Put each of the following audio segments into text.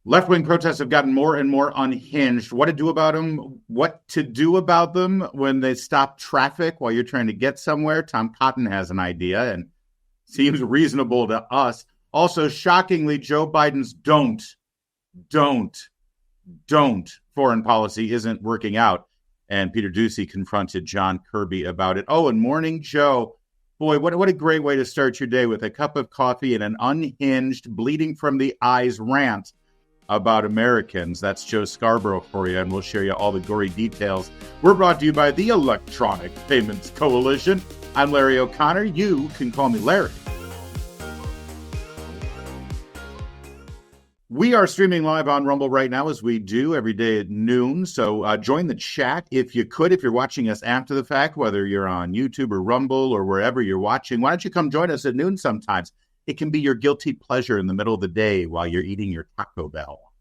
Left-wing protests have gotten more and more unhinged. What to do about them? What to do about them when they stop traffic while you're trying to get somewhere? Tom Cotton has an idea and seems reasonable to us. Also, shockingly, Joe Biden's don't foreign policy isn't working out. And Peter Doocy confronted John Kirby about it. Oh, and Morning Joe. Boy, what a great way to start your day with a cup of coffee and an unhinged, bleeding from the eyes rant about Americans. That's Joe Scarborough for you, and we'll share you all the gory details. We're brought to you by the Electronic Payments Coalition. I'm Larry O'Connor. You can call me Larry. We are streaming live on Rumble right now, as we do every day at noon. So join the chat if you could. If you're watching us after the fact, whether you're on YouTube or Rumble or wherever you're watching, why don't you come join us at noon sometimes? It can be your guilty pleasure in the middle of the day while you're eating your Taco Bell.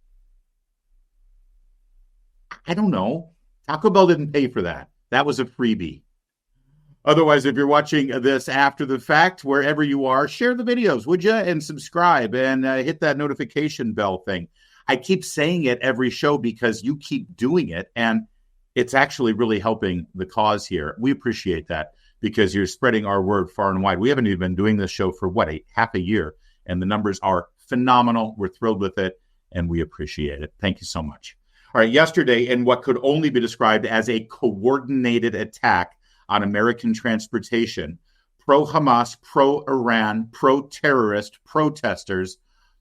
I don't know. Taco Bell didn't pay for that. That was a freebie. Otherwise, if you're watching this after the fact, wherever you are, share the videos, would you? And subscribe and hit that notification bell thing. I keep saying it every show because you keep doing it, and it's actually really helping the cause here. We appreciate that, because you're spreading our word far and wide. We haven't even been doing this show for, half a year, and the numbers are phenomenal. We're thrilled with it, and we appreciate it. Thank you so much. All right, yesterday, in what could only be described as a coordinated attack on American transportation, pro-Hamas, pro-Iran, pro-terrorist protesters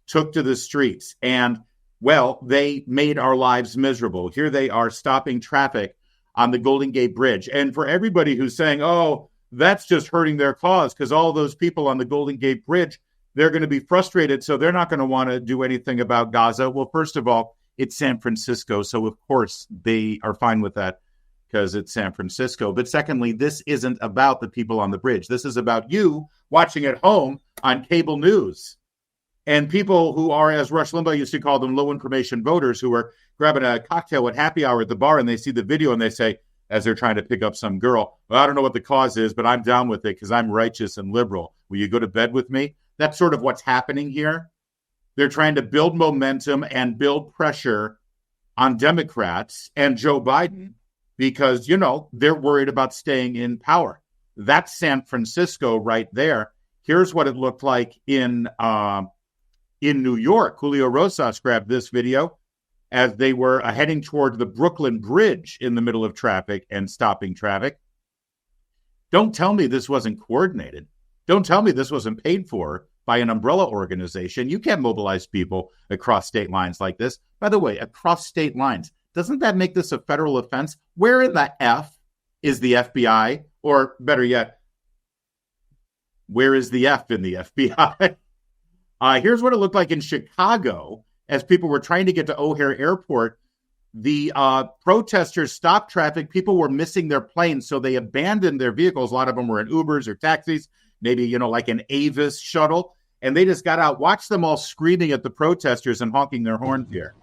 took to the streets, and, well, they made our lives miserable. Here they are stopping traffic on the Golden Gate Bridge. And for everybody who's saying, oh, that's just hurting their cause because all those people on the Golden Gate Bridge, they're going to be frustrated, so they're not going to want to do anything about Gaza. Well, first of all, it's San Francisco, so of course they are fine with that because it's San Francisco. But secondly, this isn't about the people on the bridge. This is about you watching at home on cable news. And people who are, as Rush Limbaugh used to call them, low information voters, who are grabbing a cocktail at happy hour at the bar, and they see the video and they say, as they're trying to pick up some girl, well, I don't know what the cause is, but I'm down with it because I'm righteous and liberal. Will you go to bed with me? That's sort of what's happening here. They're trying to build momentum and build pressure on Democrats and Joe Biden because, they're worried about staying in power. That's San Francisco right there. Here's what it looked like in New York. Julio Rosas grabbed this video as they were heading toward the Brooklyn Bridge in the middle of traffic and stopping traffic. Don't tell me this wasn't coordinated. Don't tell me this wasn't paid for by an umbrella organization. You can't mobilize people across state lines like this. By the way, across state lines, doesn't that make this a federal offense? Where in the F is the FBI? Or better yet, where is the F in the FBI? Here's what it looked like in Chicago as people were trying to get to O'Hare Airport. The protesters stopped traffic. People were missing their planes, so they abandoned their vehicles. A lot of them were in Ubers or taxis, maybe, like an Avis shuttle. And they just got out. Watch them all screaming at the protesters and honking their horns here.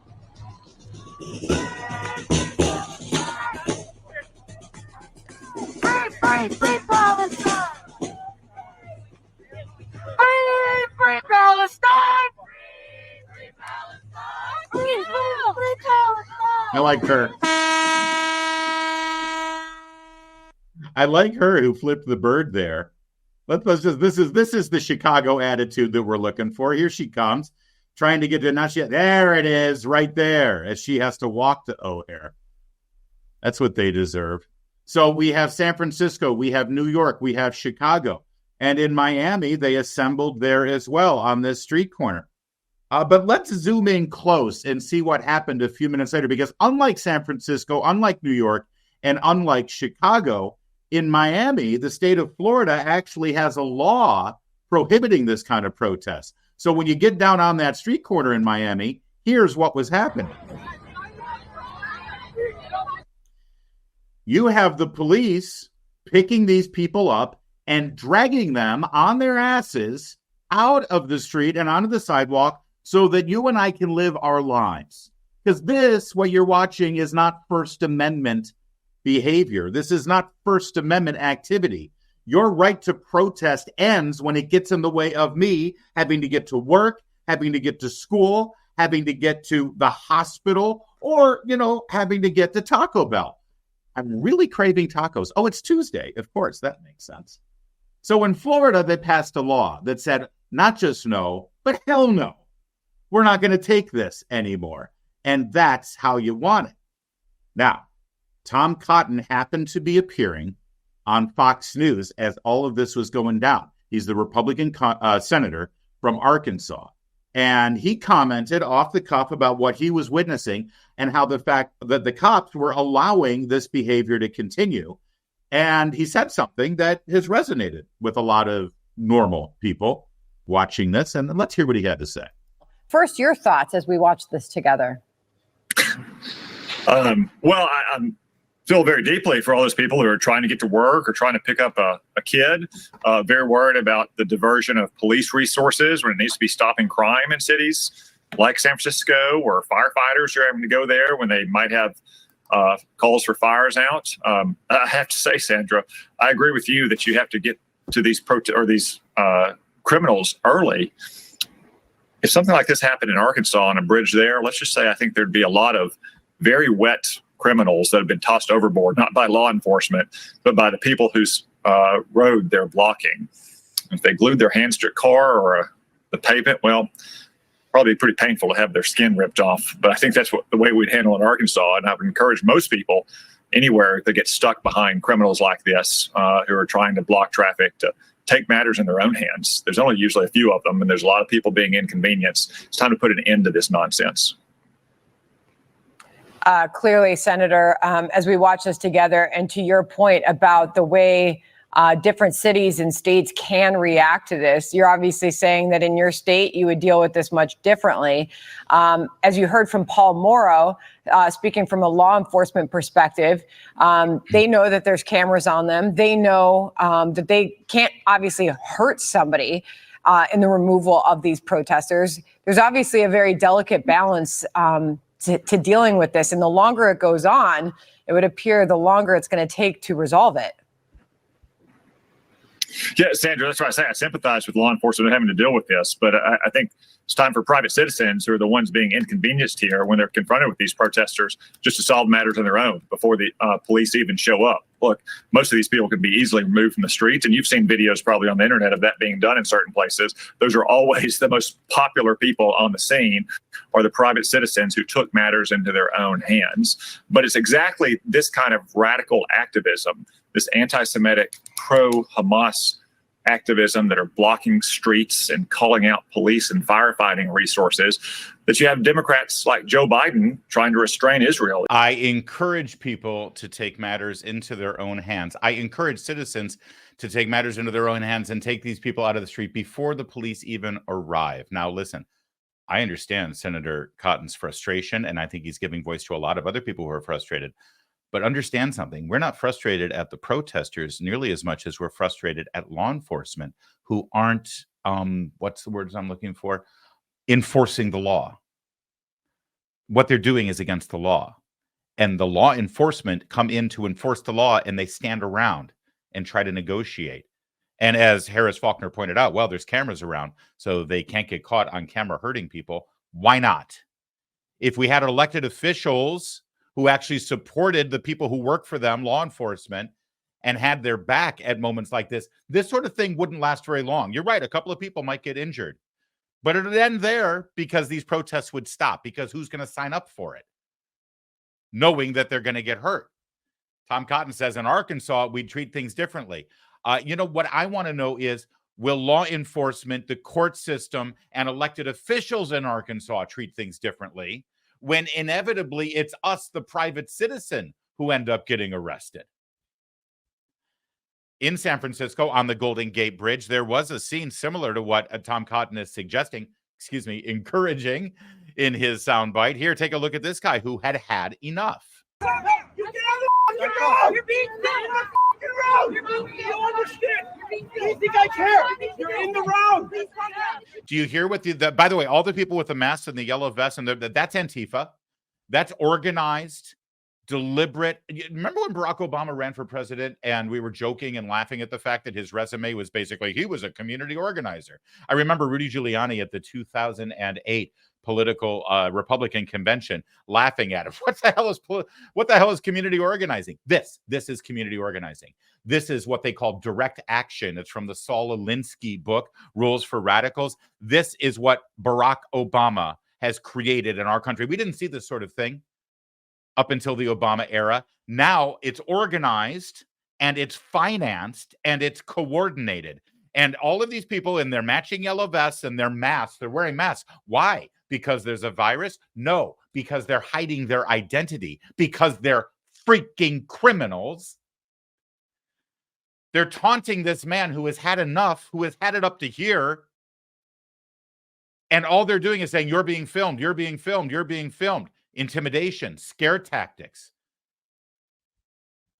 Free Palestine! Free Palestine! Free Palestine! Free Palestine! I like her. I like her who flipped the bird there. Let's just this is the Chicago attitude that we're looking for. Here she comes, trying to get to there it is, right there, as she has to walk to O'Hare. That's what they deserve. So we have San Francisco, we have New York, we have Chicago. And in Miami, they assembled there as well on this street corner. But let's zoom in close and see what happened a few minutes later, because unlike San Francisco, unlike New York, and unlike Chicago, in Miami, the state of Florida actually has a law prohibiting this kind of protest. So when you get down on that street corner in Miami, here's what was happening. You have the police picking these people up and dragging them on their asses out of the street and onto the sidewalk so that you and I can live our lives. Because this, what you're watching, is not First Amendment behavior. This is not First Amendment activity. Your right to protest ends when it gets in the way of me having to get to work, having to get to school, having to get to the hospital or, having to get to Taco Bell. I'm really craving tacos. Oh, it's Tuesday. Of course, that makes sense. So in Florida, they passed a law that said not just no, but hell no. We're not going to take this anymore. And that's how you want it. Now, Tom Cotton happened to be appearing on Fox News as all of this was going down. He's the Republican senator from Arkansas. And he commented off the cuff about what he was witnessing and how the fact that the cops were allowing this behavior to continue. And he said something that has resonated with a lot of normal people watching this. And let's hear what he had to say. First, your thoughts as we watch this together. Well, I feel very deeply for all those people who are trying to get to work or trying to pick up a kid. Very worried about the diversion of police resources when it needs to be stopping crime in cities like San Francisco, where firefighters are having to go there when they might have calls for fires out. I have to say, Sandra, I agree with you that you have to get to these criminals early. If something like this happened in Arkansas on a bridge there, let's just say I think there'd be a lot of very wet criminals that have been tossed overboard, not by law enforcement, but by the people whose road they're blocking. If they glued their hands to a car or the pavement, well, probably pretty painful to have their skin ripped off. But I think that's the way we'd handle it in Arkansas. And I would encourage most people anywhere that get stuck behind criminals like this who are trying to block traffic to take matters in their own hands. There's only usually a few of them, and there's a lot of people being inconvenienced. It's time to put an end to this nonsense. Clearly, Senator, as we watch this together, and to your point about the way different cities and states can react to this, you're obviously saying that in your state you would deal with this much differently. As you heard from Paul Morrow, speaking from a law enforcement perspective, they know that there's cameras on them. They know that they can't obviously hurt somebody in the removal of these protesters. There's obviously a very delicate balance to dealing with this. And the longer it goes on, it would appear the longer it's going to take to resolve it. Yeah, Sandra, that's why I say I sympathize with law enforcement having to deal with this. But I think it's time for private citizens who are the ones being inconvenienced here when they're confronted with these protesters just to solve matters on their own before the police even show up. Look, most of these people can be easily removed from the streets, and you've seen videos probably on the internet of that being done in certain places. Those are always the most popular people on the scene, are the private citizens who took matters into their own hands. But it's exactly this kind of radical activism, this anti-Semitic pro-Hamas activism that are blocking streets and calling out police and firefighting resources, that you have Democrats like Joe Biden trying to restrain Israel. I encourage people to take matters into their own hands. I encourage citizens to take matters into their own hands and take these people out of the street before the police even arrive. Now, listen, I understand Senator Cotton's frustration, and I think he's giving voice to a lot of other people who are frustrated. But understand something. We're not frustrated at the protesters nearly as much as we're frustrated at law enforcement who aren't, what's the words I'm looking for? Enforcing the law. What they're doing is against the law. And the law enforcement come in to enforce the law, and they stand around and try to negotiate. And as Harris Faulkner pointed out, well, there's cameras around, so they can't get caught on camera hurting people. Why not? If we had elected officials who actually supported the people who work for them, law enforcement, and had their back at moments like this, this sort of thing wouldn't last very long. You're right, a couple of people might get injured, but it would end there because these protests would stop, because who's going to sign up for it, knowing that they're going to get hurt? Tom Cotton says in Arkansas, we'd treat things differently. What I want to know is, will law enforcement, the court system, and elected officials in Arkansas treat things differently when inevitably it's us, the private citizen, who end up getting arrested? In San Francisco, on the Golden Gate Bridge, there was a scene similar to what Tom Cotton is encouraging in his soundbite. Here, take a look at this guy who had had enough. You get out of the road! You're being set on the road! You don't understand! You think I care? You're in the road! Do you hear what by the way, all the people with the masks and the yellow vests, and that's Antifa. That's organized, deliberate. Remember when Barack Obama ran for president and we were joking and laughing at the fact that his resume was basically he was a community organizer? I remember Rudy Giuliani at the 2008 political Republican convention laughing at him. What the hell is community organizing? This is community organizing. This is what they call direct action. It's from the Saul Alinsky book, Rules for Radicals. This is what Barack Obama has created in our country. We didn't see this sort of thing up until the Obama era. Now it's organized and it's financed and it's coordinated. And all of these people in their matching yellow vests and their masks, they're wearing masks. Why? Because there's a virus? No, because they're hiding their identity, because they're freaking criminals. They're taunting this man who has had enough, who has had it up to here. And all they're doing is saying, you're being filmed, you're being filmed, you're being filmed. Intimidation, scare tactics.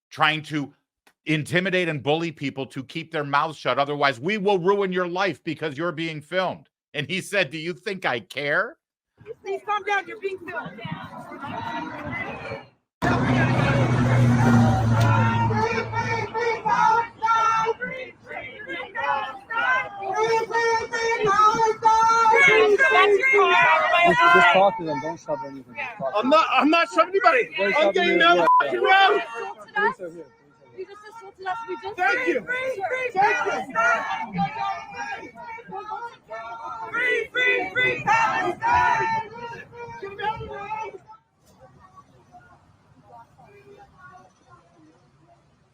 Trying to intimidate and bully people to keep their mouths shut. Otherwise, we will ruin your life because you're being filmed. And he said, do you think I care? Please calm down. You're being filmed. Just talk to them. Don't shove anything. I'm not shoving anybody. I'm getting down the fucking road. Police are here. You just assaulted us. We just Thank you. Free Palestine. Get down the road.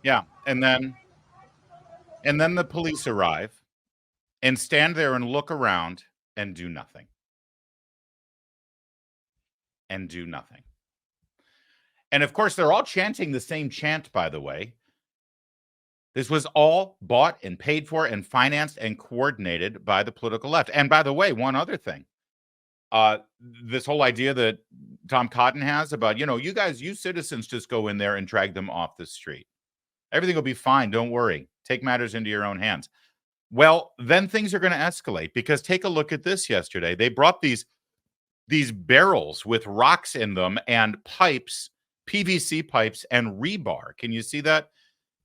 Yeah, and then the police arrive and stand there and look around and do nothing. And do nothing. And of course, they're all chanting the same chant, by the way. This was all bought and paid for and financed and coordinated by the political left. And by the way, one other thing, this whole idea that Tom Cotton has about, you guys, you citizens just go in there and drag them off the street. Everything will be fine. Don't worry. Take matters into your own hands. Well, then things are going to escalate, because take a look at this yesterday. They brought these barrels with rocks in them and pipes, PVC pipes and rebar. Can you see that,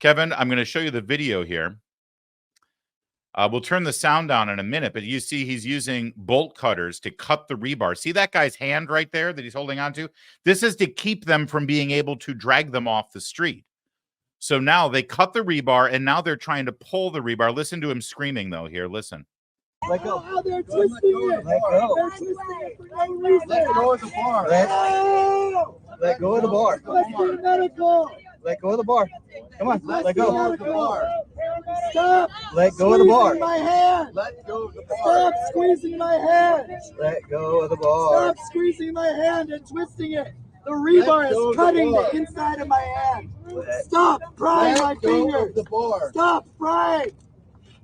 Kevin? I'm going to show you the video here. We'll turn the sound down in a minute, but you see he's using bolt cutters to cut the rebar. See that guy's hand right there that he's holding on to? This is to keep them from being able to drag them off the street. So now they cut the rebar, and now they're trying to pull the rebar. Listen to him screaming, though. Here, listen. Let go. Oh, they're twisting it. Let go. They're twisting it for no reason. Let go of the bar. Let go of the bar. Let's get medical. Let go of the bar. Come on. Let go. Of the bar. Stop. Let go of the bar. Squeezing my hand. Let go of the bar. Stop squeezing my hand. Let go of the bar. Stop squeezing my hand and twisting it. The rebar is cutting the inside of my hand. Stop prying my fingers. Stop prying.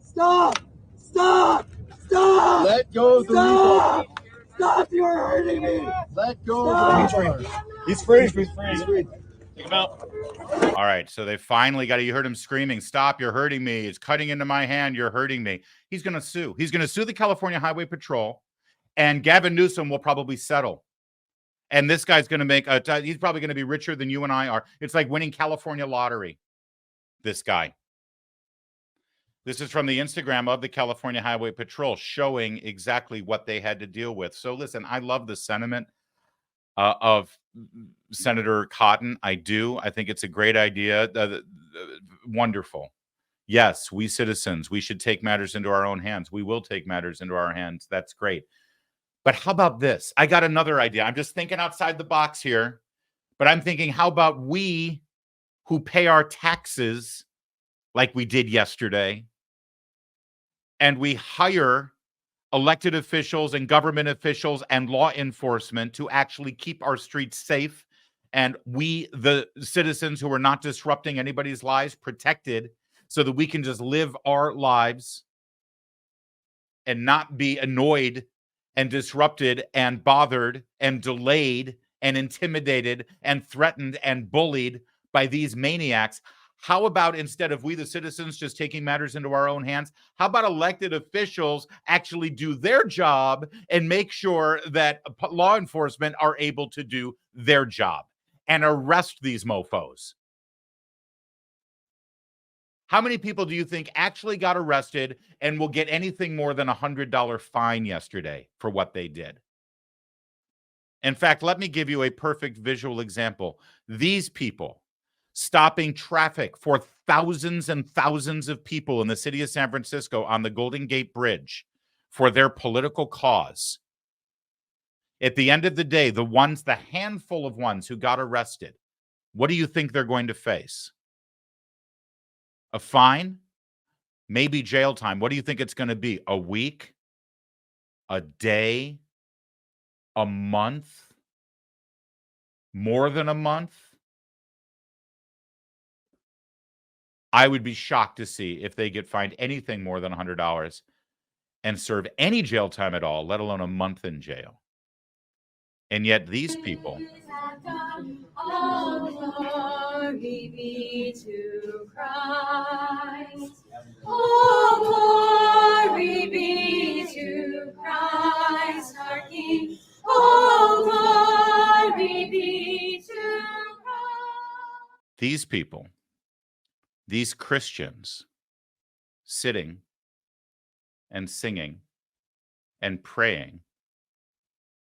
Stop. Stop. Stop. Let go of the rebar. Stop. You're hurting me. Let go of the rebar. He's free. He's free. He's free. Take him out. All right, so they finally got it. You heard him screaming, stop, you're hurting me. It's cutting into my hand, you're hurting me. He's going to sue. He's going to sue the California Highway Patrol, and Gavin Newsom will probably settle. And this guy's going to make he's probably going to be richer than you and I are. It's like winning California lottery, this guy. This is from the Instagram of the California Highway Patrol, showing exactly what they had to deal with. So listen, I love the sentiment of Senator Cotton. I do. I think it's a great idea. Wonderful. Yes, we citizens, we should take matters into our own hands. We will take matters into our hands. That's great. But how about this? I got another idea. I'm just thinking outside the box here, but I'm thinking, how about we who pay our taxes like we did yesterday, and we hire elected officials and government officials and law enforcement to actually keep our streets safe, and we, the citizens who are not disrupting anybody's lives, protected, so that we can just live our lives and not be annoyed and disrupted and bothered and delayed and intimidated and threatened and bullied by these maniacs. How about, instead of we, the citizens, just taking matters into our own hands, how about elected officials actually do their job and make sure that law enforcement are able to do their job and arrest these mofos? How many people do you think actually got arrested and will get anything more than $100 fine yesterday for what they did? In fact, let me give you a perfect visual example. These people stopping traffic for thousands and thousands of people in the city of San Francisco on the Golden Gate Bridge for their political cause. At the end of the day, the handful of ones who got arrested, what do you think they're going to face? A fine? Maybe jail time. What do you think it's going to be? A week? A day? A month? More than a month? I would be shocked to see if they get fined anything more than $100 and serve any jail time at all, let alone a month in jail. And yet these people, all glory be to Christ. All glory be to Christ our King. All glory be to Christ. these people, these Christians sitting and singing and praying,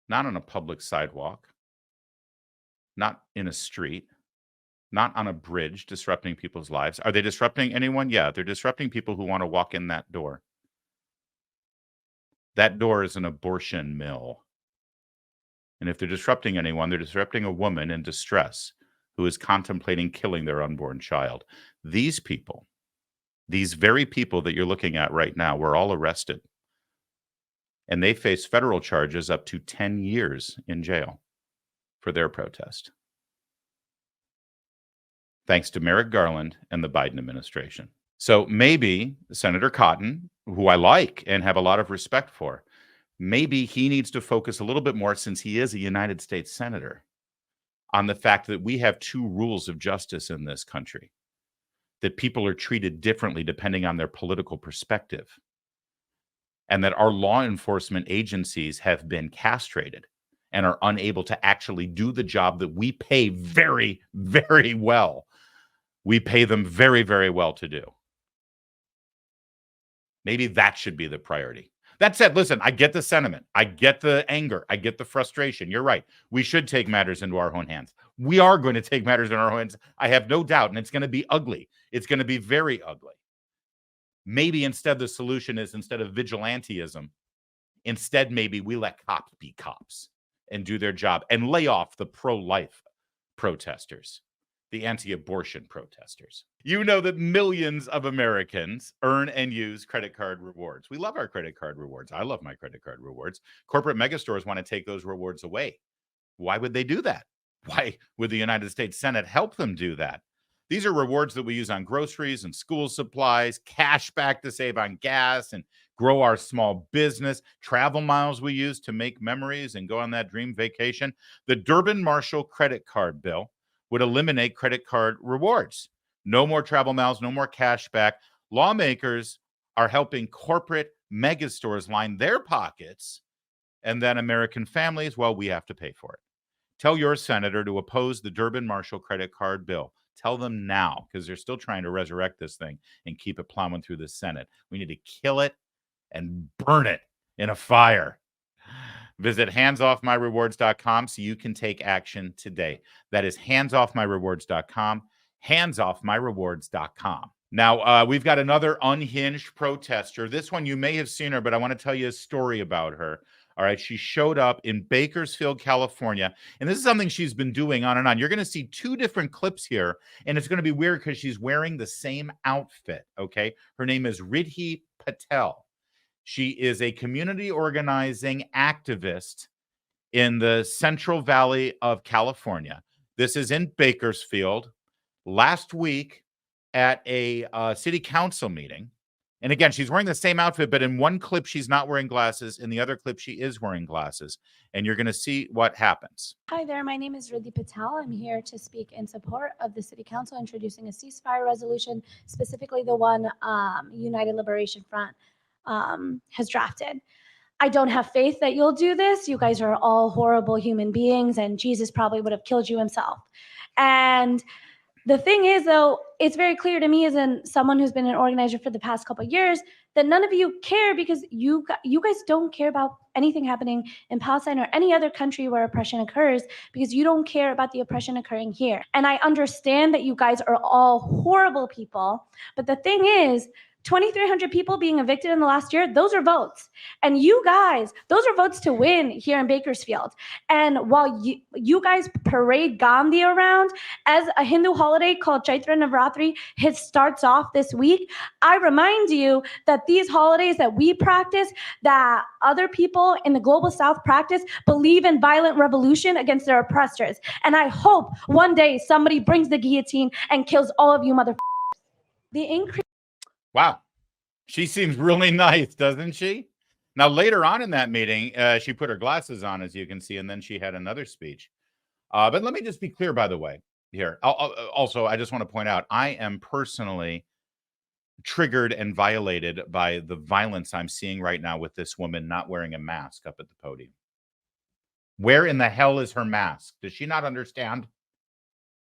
not on a public sidewalk, not in a street, not on a bridge, disrupting people's lives. Are they disrupting anyone? Yeah, they're disrupting people who want to walk in that door. That door is an abortion mill. And if they're disrupting anyone, they're disrupting a woman in distress who is contemplating killing their unborn child. These people, these very people that you're looking at right now, were all arrested. And they face federal charges up to 10 years in jail for their protest. Thanks to Merrick Garland and the Biden administration. So maybe Senator Cotton, who I like and have a lot of respect for, maybe he needs to focus a little bit more, since he is a United States senator, on the fact that we have two rules of justice in this country, that people are treated differently depending on their political perspective, and that our law enforcement agencies have been castrated and are unable to actually do the job that we pay very, very well. We pay them very, very well to do. Maybe that should be the priority. That said, listen, I get the sentiment. I get the anger. I get the frustration. You're right. We should take matters into our own hands. We are going to take matters in our own hands. I have no doubt. And it's going to be ugly. It's going to be very ugly. Maybe instead the solution is, instead of vigilantism, instead maybe we let cops be cops and do their job and lay off the pro-life protesters, the anti-abortion protesters. You know that millions of Americans earn and use credit card rewards. We love our credit card rewards. I love my credit card rewards. Corporate megastores want to take those rewards away. Why would they do that? Why would the United States Senate help them do that? These are rewards that we use on groceries and school supplies, cash back to save on gas and grow our small business, travel miles we use to make memories and go on that dream vacation. The Durbin-Marshall credit card bill would eliminate credit card rewards. No more travel miles, no more cash back. Lawmakers are helping corporate megastores line their pockets, and then American families, well, we have to pay for it. Tell your senator to oppose the Durbin-Marshall credit card bill. Tell them now, because they're still trying to resurrect this thing and keep it plowing through the Senate. We need to kill it and burn it in a fire. Visit handsoffmyrewards.com so you can take action today. That is handsoffmyrewards.com, handsoffmyrewards.com. Now, we've got another unhinged protester. This one, you may have seen her, but I want to tell you a story about her. All right, she showed up in Bakersfield, California, and this is something she's been doing on and on. You're going to see two different clips here, and it's going to be weird because she's wearing the same outfit, okay? Her name is Riddhi Patel. She is a community organizing activist in the Central Valley of California. This is in Bakersfield. Last week at a city council meeting, and again, she's wearing the same outfit, but in one clip, she's not wearing glasses. In the other clip, she is wearing glasses. And you're going to see what happens. Hi there. My name is Riddhi Patel. I'm here to speak in support of the City Council introducing a ceasefire resolution, specifically the one United Liberation Front has drafted. I don't have faith that you'll do this. You guys are all horrible human beings, and Jesus probably would have killed you himself. And the thing is, though, it's very clear to me as someone who's been an organizer for the past couple of years that none of you care because you guys don't care about anything happening in Palestine or any other country where oppression occurs because you don't care about the oppression occurring here. And I understand that you guys are all horrible people, but the thing is, 2,300 people being evicted in the last year, those are votes. And you guys, those are votes to win here in Bakersfield. And while you guys parade Gandhi around as a Hindu holiday called Chaitra Navratri, it starts off this week, I remind you that these holidays that we practice, that other people in the global south practice, believe in violent revolution against their oppressors. And I hope one day somebody brings the guillotine and kills all of you motherfuckers. The increase. Wow. She seems really nice, doesn't she? Now, later on in that meeting, she put her glasses on, as you can see, and then she had another speech. But let me just be clear, by the way, here. Also, I just want to point out, I am personally triggered and violated by the violence I'm seeing right now with this woman not wearing a mask up at the podium. Where in the hell is her mask? Does she not understand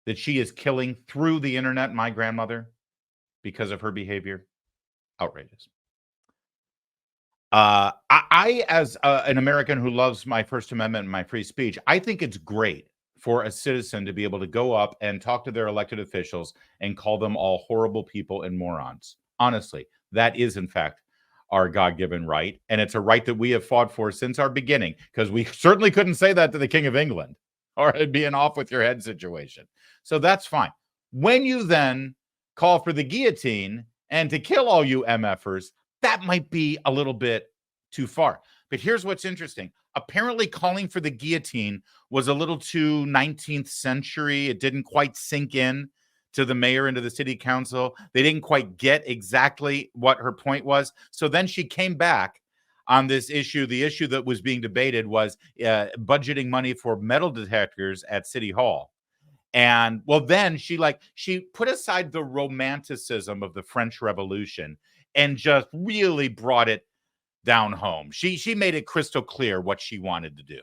that she is killing through the internet my grandmother because of her behavior? Outrageous. I as an American who loves my First Amendment and my free speech, I think it's great for a citizen to be able to go up and talk to their elected officials and call them all horrible people and morons. Honestly, that is, in fact, our God-given right. And it's a right that we have fought for since our beginning, because we certainly couldn't say that to the King of England, or it'd be an off with your head situation. So that's fine. When you then call for the guillotine and to kill all you MFers, that might be a little bit too far. But here's what's interesting. Apparently calling for the guillotine was a little too 19th century. It didn't quite sink in to the mayor and to the city council. They didn't quite get exactly what her point was. So then she came back on this issue. The issue that was being debated was budgeting money for metal detectors at City Hall. And well, then she put aside the romanticism of the French Revolution and just really brought it down home. She made it crystal clear what she wanted to do.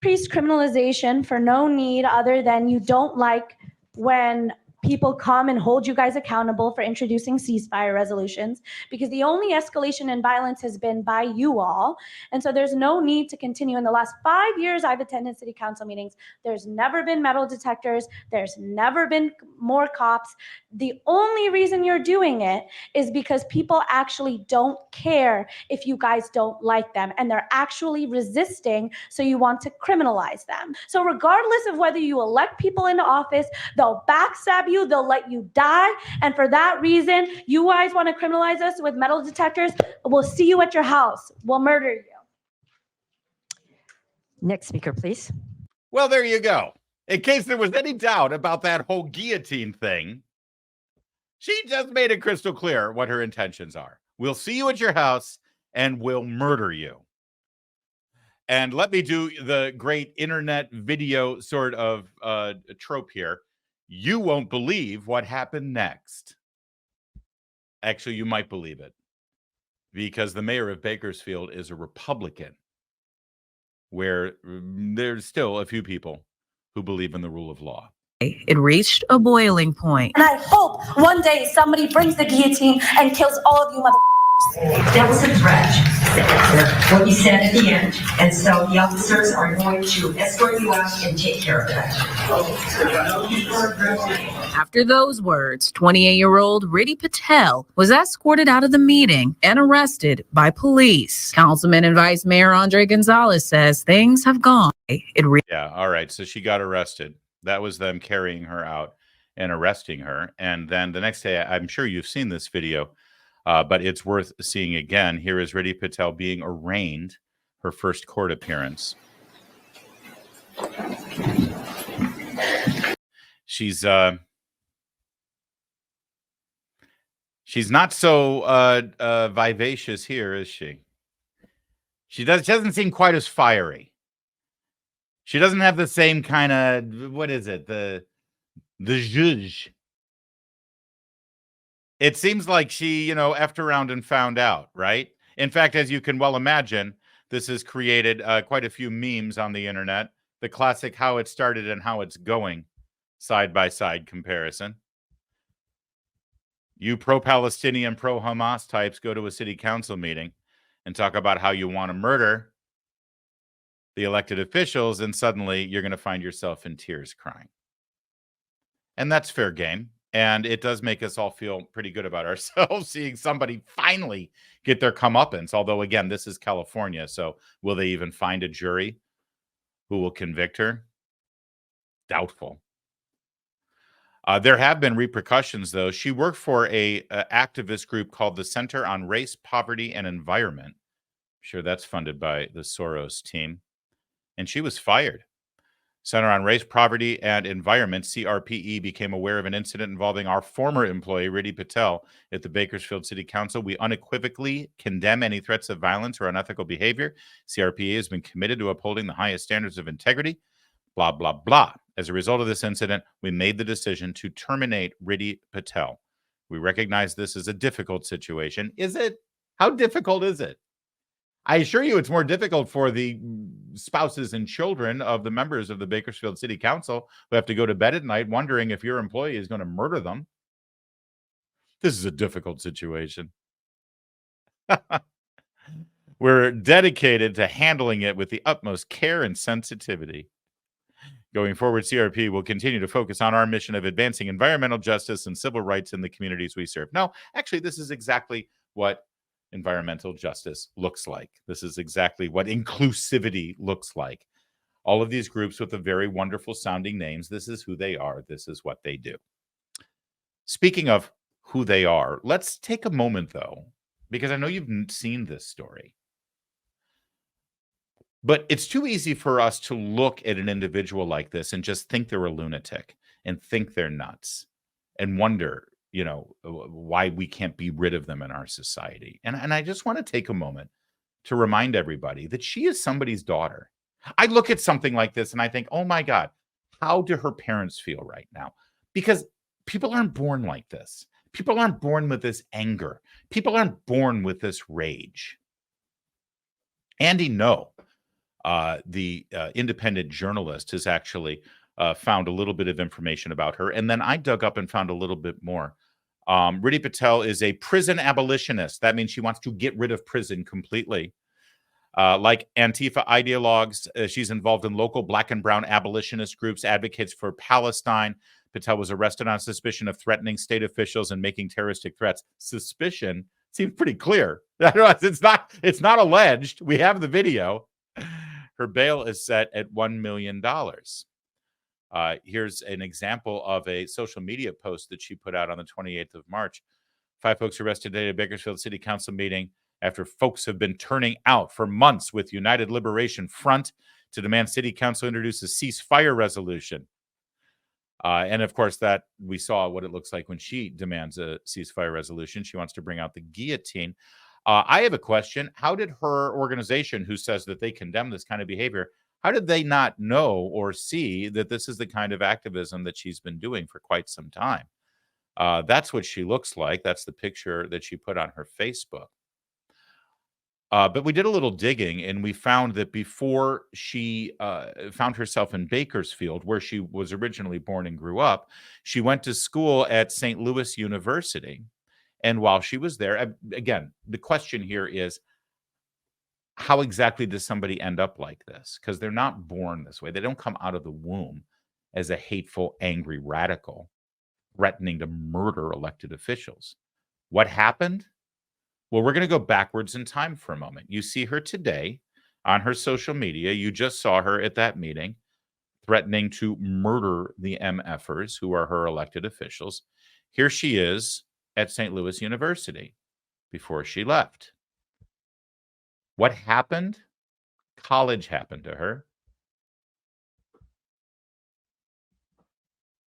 Increased criminalization for no need other than you don't like when people come and hold you guys accountable for introducing ceasefire resolutions, because the only escalation in violence has been by you all. And so there's no need to continue. In the last 5 years I've attended city council meetings, there's never been metal detectors. There's never been more cops. The only reason you're doing it is because people actually don't care if you guys don't like them, and they're actually resisting, so you want to criminalize them. So regardless of whether you elect people into office, they'll backstab you, they'll let you die, and for that reason, you guys want to criminalize us with metal detectors? We'll see you at your house. We'll murder you. Next speaker, please. Well, there you go. In case there was any doubt about that whole guillotine thing, she just made it crystal clear what her intentions are. We'll see you at your house and we'll murder you. And let me do the great internet video sort of trope here. You won't believe what happened next. Actually, you might believe it, because the mayor of Bakersfield is a Republican, where there's still a few people who believe in the rule of law. It reached a boiling point. And I hope one day somebody brings the guillotine and kills all of you motherfuckers. That was a threat, what you said at the end. And so the officers are going to escort you out and take care of that. After those words, 28-year-old Riddhi Patel was escorted out of the meeting and arrested by police. Councilman and Vice Mayor Andre Gonzalez says things have gone. Yeah, all right. So she got arrested. That was them carrying her out and arresting her. And then the next day, I'm sure you've seen this video, but it's worth seeing again. Here is Riddhi Patel being arraigned, her first court appearance. She's not so vivacious here, is she? She doesn't seem quite as fiery. She doesn't have the same kind of, what is it? The zhuzh. It seems like she, effed around and found out, right? In fact, as you can well imagine, this has created quite a few memes on the internet. The classic how it started and how it's going side-by-side comparison. You pro-Palestinian, pro-Hamas types go to a city council meeting and talk about how you want to murder the elected officials, and suddenly you're going to find yourself in tears crying. And that's fair game. And it does make us all feel pretty good about ourselves, seeing somebody finally get their comeuppance. Although, again, this is California, so will they even find a jury who will convict her? Doubtful. There have been repercussions, though. She worked for a activist group called the Center on Race, Poverty, and Environment. I'm sure that's funded by the Soros team. And she was fired. Center on Race, Poverty, and Environment, CRPE, became aware of an incident involving our former employee, Riddhi Patel, at the Bakersfield City Council. We unequivocally condemn any threats of violence or unethical behavior. CRPE has been committed to upholding the highest standards of integrity. Blah, blah, blah. As a result of this incident, we made the decision to terminate Riddhi Patel. We recognize this as a difficult situation. Is it? How difficult is it? I assure you it's more difficult for the spouses and children of the members of the Bakersfield City Council who have to go to bed at night wondering if your employee is going to murder them. This is a difficult situation. We're dedicated to handling it with the utmost care and sensitivity. Going forward, CRP will continue to focus on our mission of advancing environmental justice and civil rights in the communities we serve. No, actually, this is exactly what environmental justice looks like. This is exactly what inclusivity looks like. All of these groups with the very wonderful sounding names, this is who they are. This is what they do. Speaking of who they are, let's take a moment, though, because I know you've seen this story. But it's too easy for us to look at an individual like this and just think they're a lunatic and think they're nuts and wonder, you know, why we can't be rid of them in our society. And I just want to take a moment to remind everybody that she is somebody's daughter. I look at something like this and I think, oh my God, how do her parents feel right now? Because people aren't born like this. People aren't born with this anger. People aren't born with this rage. Andy No, the independent journalist, has actually found a little bit of information about her. And then I dug up and found a little bit more. Riddhi Patel is a prison abolitionist. That means she wants to get rid of prison completely. Like Antifa ideologues, she's involved in local black and brown abolitionist groups, advocates for Palestine. Patel was arrested on suspicion of threatening state officials and making terroristic threats. Suspicion seems pretty clear. It's not alleged. We have the video. Her bail is set at $1 million. Here's an example of a social media post that she put out on the 28th of March. 5 folks arrested today at a Bakersfield City Council meeting after folks have been turning out for months with United Liberation Front to demand City Council introduce a ceasefire resolution. And of course, that we saw what it looks like when she demands a ceasefire resolution. She wants to bring out the guillotine. I have a question. How did her organization, who says that they condemn this kind of behavior, how did they not know or see that this is the kind of activism that she's been doing for quite some time? That's what she looks like. That's the picture that she put on her Facebook. But we did a little digging, and we found that before she found herself in Bakersfield, where she was originally born and grew up, she went to school at St. Louis University. And while she was there, again, the question here is, how exactly does somebody end up like this? Because they're not born this way. They don't come out of the womb as a hateful, angry radical threatening to murder elected officials. What happened? Well, we're going to go backwards in time for a moment. You see her today on her social media. You just saw her at that meeting threatening to murder the MFers who are her elected officials. Here she is at St. Louis University before she left. What happened? College happened to her.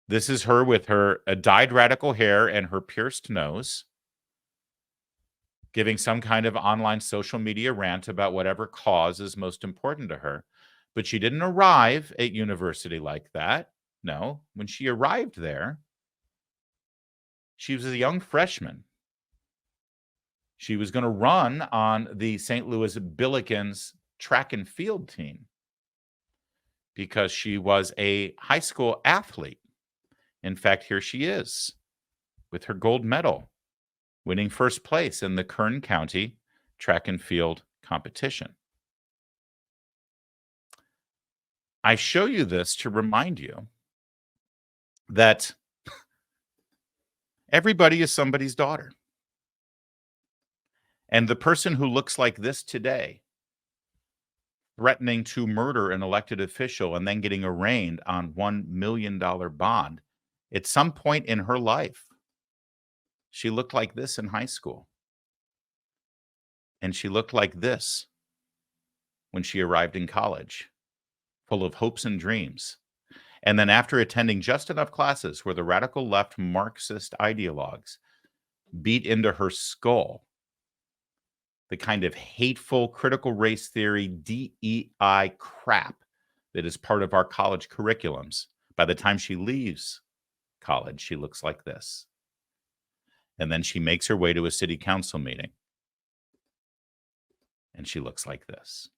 This is her with her dyed radical hair and her pierced nose, giving some kind of online social media rant about whatever cause is most important to her. But she didn't arrive at university like that. No, when she arrived there, she was a young freshman. She was going to run on the St. Louis Billikens track and field team because she was a high school athlete. In fact, here she is. with her gold medal, winning first place in the Kern County track and field competition. I show you this to remind you that everybody is somebody's daughter. And the person who looks like this today, threatening to murder an elected official and then getting arraigned on $1 million bond, at some point in her life, she looked like this in high school. And she looked like this when she arrived in college, full of hopes and dreams. And then after attending just enough classes where the radical left Marxist ideologues beat into her skull the kind of hateful critical race theory, DEI crap that is part of our college curriculums, by the time she leaves college, she looks like this. And then she makes her way to a city council meeting, and she looks like this.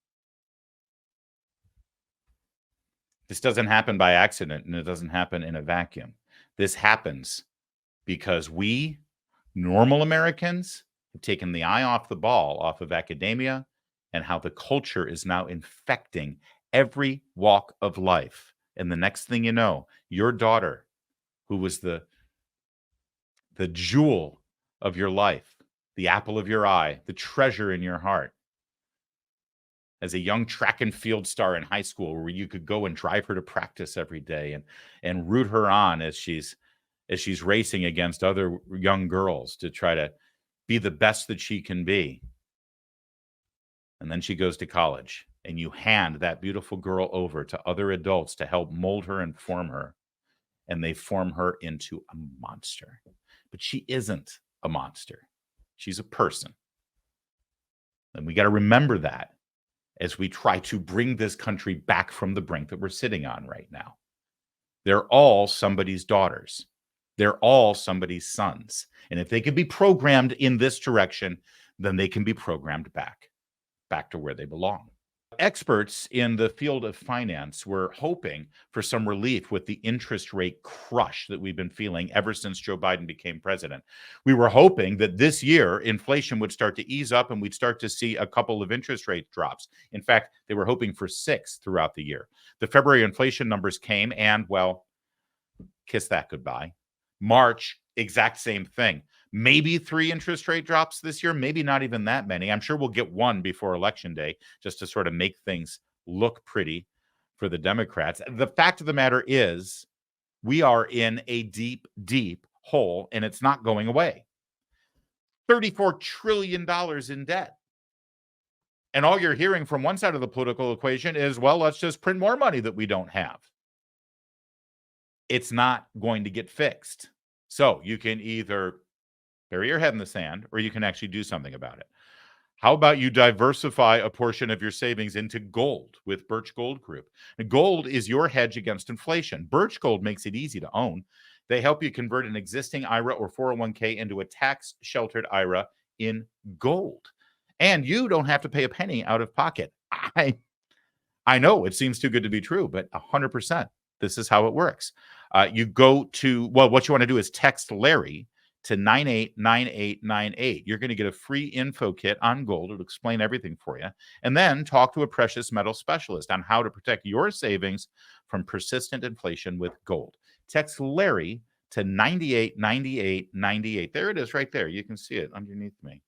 This doesn't happen by accident, and it doesn't happen in a vacuum. This happens because we, normal Americans, have taken the eye off the ball, off of academia, and how the culture is now infecting every walk of life. And the next thing you know, your daughter, who was the jewel of your life, the apple of your eye, the treasure in your heart, as a young track and field star in high school, where you could go and drive her to practice every day and root her on as she's racing against other young girls to try to be the best that she can be. And then she goes to college, and you hand that beautiful girl over to other adults to help mold her and form her. And they form her into a monster. But she isn't a monster. She's a person. And we got to remember that as we try to bring this country back from the brink that we're sitting on right now. They're all somebody's daughters. They're all somebody's sons. And if they can be programmed in this direction, then they can be programmed back to where they belong. Experts in the field of finance were hoping for some relief with the interest rate crush that we've been feeling ever since Joe Biden became president. We were hoping that this year inflation would start to ease up and we'd start to see a couple of interest rate drops. In fact, they were hoping for 6 throughout the year. The February inflation numbers came and, well, kiss that goodbye. March, exact same thing. Maybe 3 interest rate drops this year, maybe not even that many. I'm sure we'll get 1 before Election Day just to sort of make things look pretty for the Democrats. The fact of the matter is we are in a deep, deep hole, and it's not going away. $34 trillion in debt. And all you're hearing from one side of the political equation is, well, let's just print more money that we don't have. It's not going to get fixed. So you can either bury your head in the sand, or you can actually do something about it. How about you diversify a portion of your savings into gold with Birch Gold Group? And gold is your hedge against inflation. Birch Gold makes it easy to own. They help you convert an existing IRA or 401k into a tax-sheltered IRA in gold. And you don't have to pay a penny out of pocket. I know it seems too good to be true, but 100%, this is how it works. You go to, well, what you want to do is text Larry to 989898. You're going to get a free info kit on gold. It'll explain everything for you. And then talk to a precious metal specialist on how to protect your savings from persistent inflation with gold. Text Larry to 989898. There it is right there. You can see it underneath me.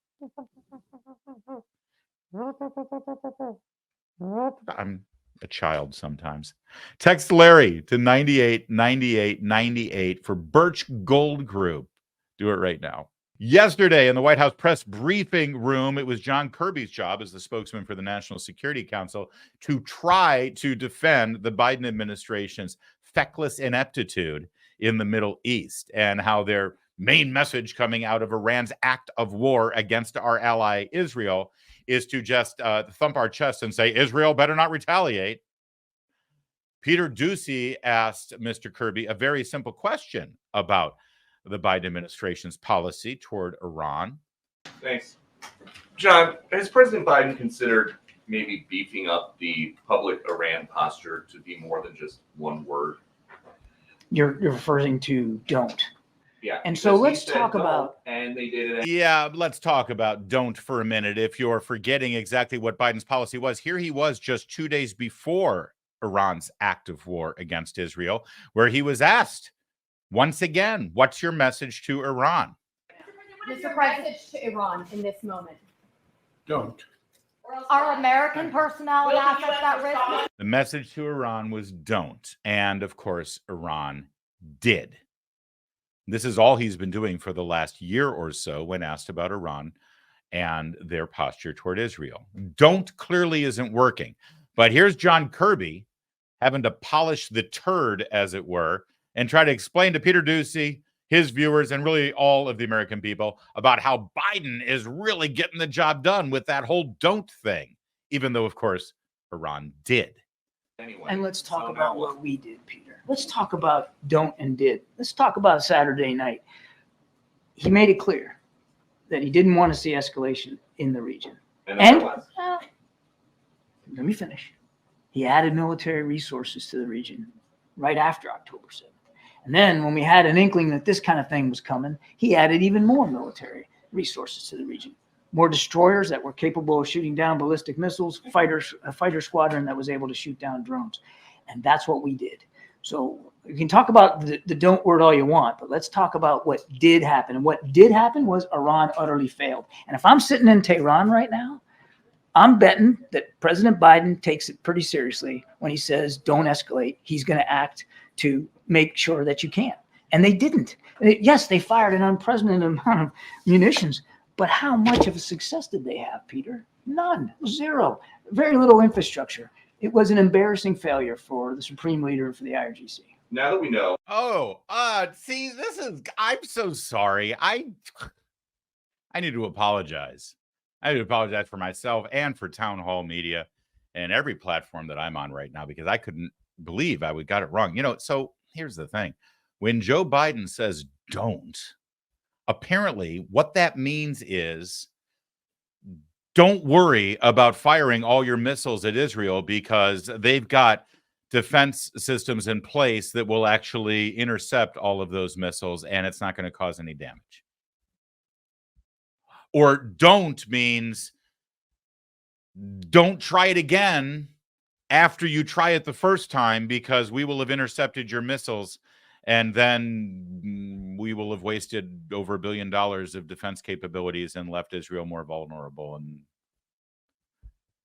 I'm a child sometimes. Text Larry to 989898 for Birch Gold Group. Do it right now. Yesterday in the White House press briefing room, it was John Kirby's job as the spokesman for the National Security Council to try to defend the Biden administration's feckless ineptitude in the Middle East and how their main message coming out of Iran's act of war against our ally Israel is to just thump our chest and say, Israel better not retaliate. Peter Doocy asked Mr. Kirby a very simple question about the Biden administration's policy toward Iran. Thanks. John, has President Biden considered maybe beefing up the public Iran posture to be more than just one word? You're referring to don't. Yeah. And so because he let's said talk don't, about. And they did it. Yeah, let's talk about don't for a minute. If you're forgetting exactly what Biden's policy was, here he was just 2 days before Iran's act of war against Israel, where he was asked once again, what's your message to Iran? Mr. President, to Iran in this moment. Don't. Are American personnel and assets at risk? The message to Iran was don't. And of course, Iran did. This is all he's been doing for the last year or so when asked about Iran and their posture toward Israel. Don't clearly isn't working. But here's John Kirby having to polish the turd, as it were, and try to explain to Peter Doocy, his viewers, and really all of the American people about how Biden is really getting the job done with that whole don't thing, even though, of course, Iran did. Anyway, And let's talk about what we did, Peter. Let's talk about don't and did. Let's talk about Saturday night. He made it clear that he didn't want to see escalation in the region. And Let me finish. He added military resources to the region right after October 7th. And then when we had an inkling that this kind of thing was coming, he added even more military resources to the region. More destroyers that were capable of shooting down ballistic missiles, a fighter squadron that was able to shoot down drones. And that's what we did. So you can talk about the don't word all you want, but let's talk about what did happen. And what did happen was Iran utterly failed. And if I'm sitting in Tehran right now, I'm betting that President Biden takes it pretty seriously when he says don't escalate. He's going to act to make sure that you can't. And they didn't. Yes, they fired an unprecedented amount of munitions, but how much of a success did they have, Peter? None. Zero. Very little infrastructure. It was an embarrassing failure for the supreme leader for the IRGC. now that we know. See, I'm so sorry. I need to apologize. I need to apologize for myself and for Town Hall Media and every platform that I'm on right now, because I couldn't believe I got it wrong. So here's the thing. When Joe Biden says don't, apparently what that means is don't worry about firing all your missiles at Israel because they've got defense systems in place that will actually intercept all of those missiles and it's not going to cause any damage. Or don't means don't try it again after you try it the first time because we will have intercepted your missiles and then we will have wasted over $1 billion of defense capabilities and left Israel more vulnerable. And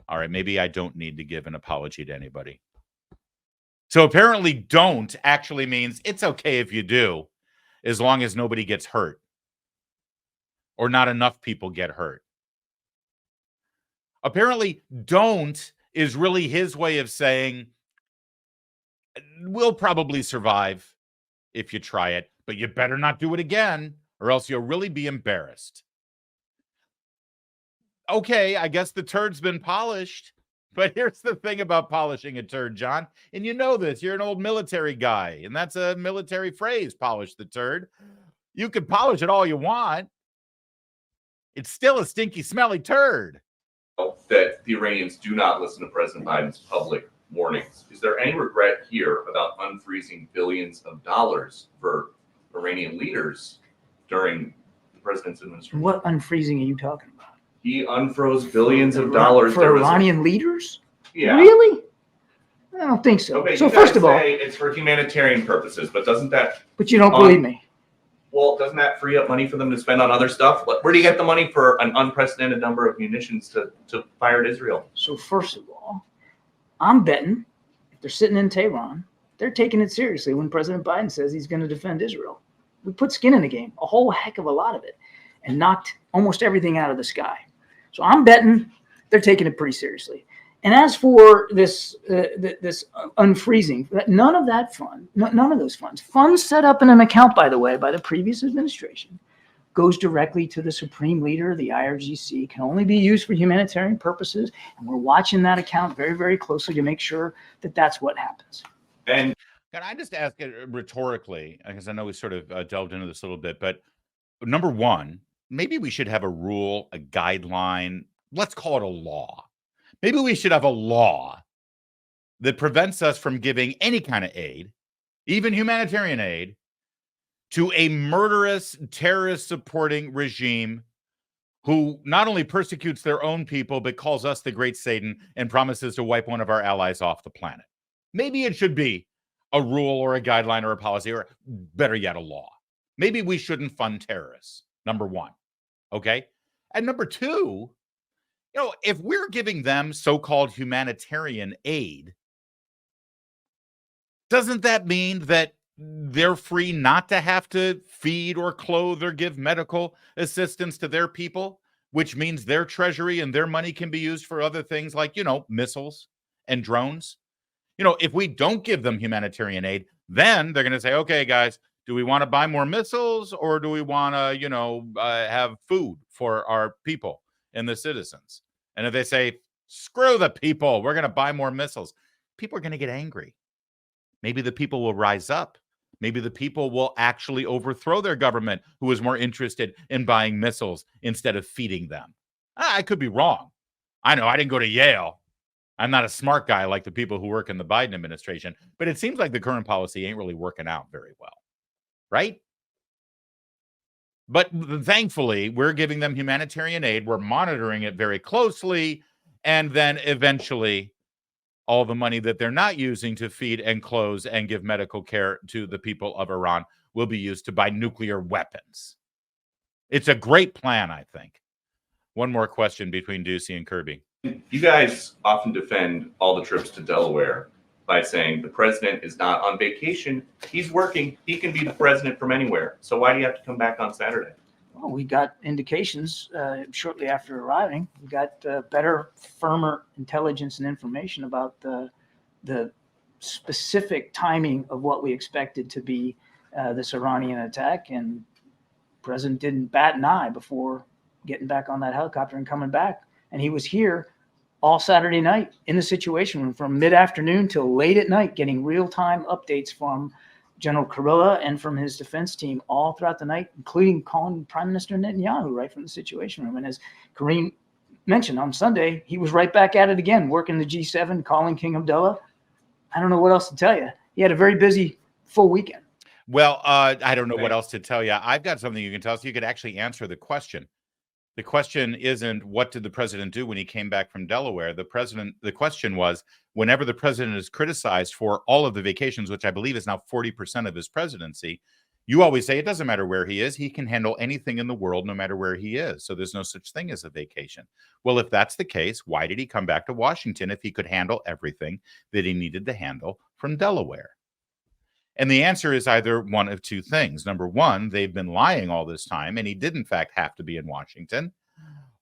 all right, maybe I don't need to give an apology to anybody. So apparently don't actually means it's okay if you do, as long as nobody gets hurt or not enough people get hurt. Apparently don't is really his way of saying we'll probably survive if you try it, but you better not do it again or else you'll really be embarrassed. Okay, I guess the turd's been polished, but here's the thing about polishing a turd, John, and you know this, you're an old military guy, and that's a military phrase, polish the turd. You can polish it all you want. It's still a stinky, smelly turd. That the Iranians do not listen to President Biden's public warnings. Is there any regret here about unfreezing billions of dollars for Iranian leaders during the president's administration? What unfreezing are you talking about? He unfroze billions of dollars for Iranian leaders? Yeah. Really? I don't think so. Okay, So you first guys of all, say it's for humanitarian purposes, but doesn't that? but you don't believe me. Well, doesn't that free up money for them to spend on other stuff? Where do you get the money for an unprecedented number of munitions to fire at Israel? So first of all, I'm betting if they're sitting in Tehran, they're taking it seriously when President Biden says he's going to defend Israel. We put skin in the game, a whole heck of a lot of it, and knocked almost everything out of the sky. So I'm betting they're taking it pretty seriously. And as for this unfreezing, none of those funds set up in an account, by the way, by the previous administration, goes directly to the supreme leader. The IRGC can only be used for humanitarian purposes, and we're watching that account very, very closely to make sure that that's what happens. And can I just ask it rhetorically, because I know we sort of delved into this a little bit, but number one, maybe we should have a rule, a guideline, let's call it a law. Maybe we should have a law that prevents us from giving any kind of aid, even humanitarian aid, to a murderous, terrorist-supporting regime who not only persecutes their own people, but calls us the great Satan and promises to wipe one of our allies off the planet. Maybe it should be a rule or a guideline or a policy, or better yet, a law. Maybe we shouldn't fund terrorists, number one. Okay? And number two, if we're giving them so-called humanitarian aid, doesn't that mean that they're free not to have to feed or clothe or give medical assistance to their people, which means their treasury and their money can be used for other things like, missiles and drones? If we don't give them humanitarian aid, then they're going to say, okay, guys, do we want to buy more missiles, or do we want to, have food for our people and the citizens? And if they say, screw the people, we're going to buy more missiles, people are going to get angry. Maybe the people will rise up. Maybe the people will actually overthrow their government, who is more interested in buying missiles instead of feeding them. I could be wrong. I know I didn't go to Yale. I'm not a smart guy like the people who work in the Biden administration, but it seems like the current policy ain't really working out very well, right? But thankfully, we're giving them humanitarian aid. We're monitoring it very closely. And then eventually, all the money that they're not using to feed and clothe and give medical care to the people of Iran will be used to buy nuclear weapons. It's a great plan, I think. One more question between Doocy and Kirby. You guys often defend all the trips to Delaware by saying the president is not on vacation. He's working. He can be the president from anywhere. So why do you have to come back on Saturday? Well, we got indications shortly after arriving. We got better, firmer intelligence and information about the specific timing of what we expected to be this Iranian attack. And the president didn't bat an eye before getting back on that helicopter and coming back. And he was here all Saturday night in the Situation Room from mid-afternoon till late at night, getting real-time updates from General Kurilla and from his defense team all throughout the night, including calling Prime Minister Netanyahu right from the Situation Room. And as Kareem mentioned, on Sunday, he was right back at it again, working the G7, calling King Abdullah. I don't know what else to tell you. He had a very busy, full weekend. Well, I don't know what else to tell you. I've got something you can tell us. You could actually answer the question. The question isn't what did the president do when he came back from Delaware. The question was, whenever the president is criticized for all of the vacations, which I believe is now 40% of his presidency, you always say it doesn't matter where he is. He can handle anything in the world, no matter where he is. So there's no such thing as a vacation. Well, if that's the case, why did he come back to Washington if he could handle everything that he needed to handle from Delaware? And the answer is either one of two things. Number one, they've been lying all this time, and he did, in fact, have to be in Washington.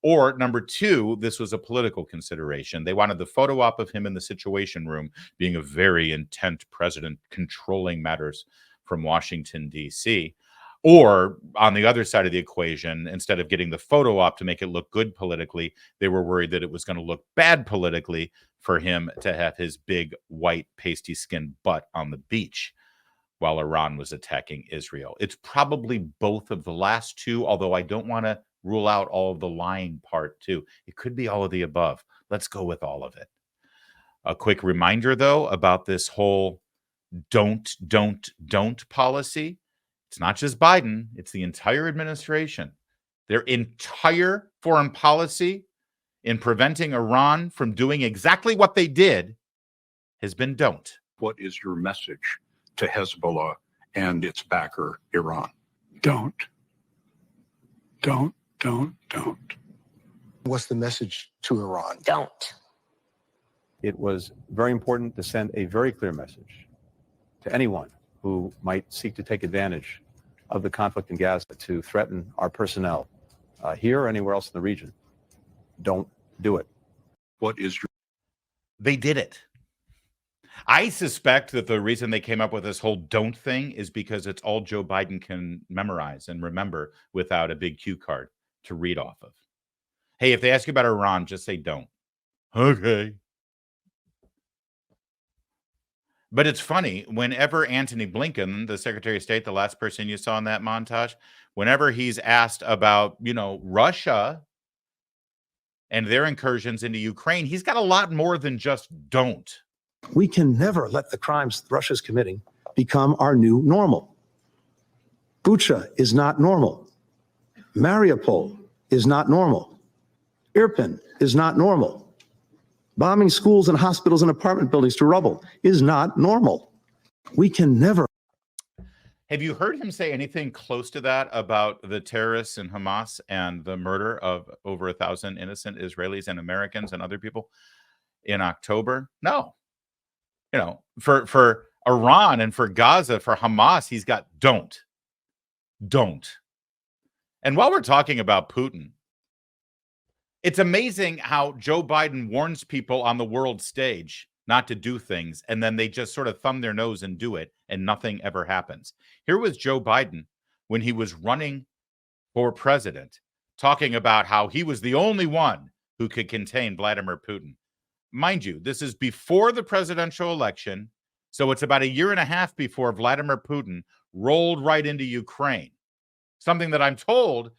Or number two, this was a political consideration. They wanted the photo op of him in the Situation Room being a very intent president controlling matters from Washington, D.C. Or on the other side of the equation, instead of getting the photo op to make it look good politically, they were worried that it was going to look bad politically for him to have his big, white, pasty-skinned butt on the beach while Iran was attacking Israel. It's probably both of the last two, although I don't want to rule out all of the lying part too. It could be all of the above. Let's go with all of it. A quick reminder, though, about this whole don't policy. It's not just Biden. It's the entire administration. Their entire foreign policy in preventing Iran from doing exactly what they did has been don't. What is your message to Hezbollah and its backer, Iran? Don't. What's the message to Iran? Don't. It was very important to send a very clear message to anyone who might seek to take advantage of the conflict in Gaza to threaten our personnel here or anywhere else in the region. Don't do it. What is your... They did it. I suspect that the reason they came up with this whole don't thing is because it's all Joe Biden can memorize and remember without a big cue card to read off of. Hey, if they ask you about Iran, just say don't. Okay. But it's funny, whenever Antony Blinken, the Secretary of State, the last person you saw in that montage, whenever he's asked about, Russia and their incursions into Ukraine, he's got a lot more than just don't. We can never let the crimes Russia's committing become our new normal. Bucha is not normal. Mariupol is not normal. Irpin is not normal. Bombing schools and hospitals and apartment buildings to rubble is not normal. We can never. Have you heard him say anything close to that about the terrorists and Hamas and the murder of over 1,000 innocent Israelis and Americans and other people in October? No. You know, for Iran and for Gaza, for Hamas, he's got don't. And while we're talking about Putin, it's amazing how Joe Biden warns people on the world stage not to do things, and then they just sort of thumb their nose and do it, and nothing ever happens. Here was Joe Biden when he was running for president, talking about how he was the only one who could contain Vladimir Putin. Mind you, this is before the presidential election, so it's about a year and a half before Vladimir Putin rolled right into Ukraine. Something that I'm told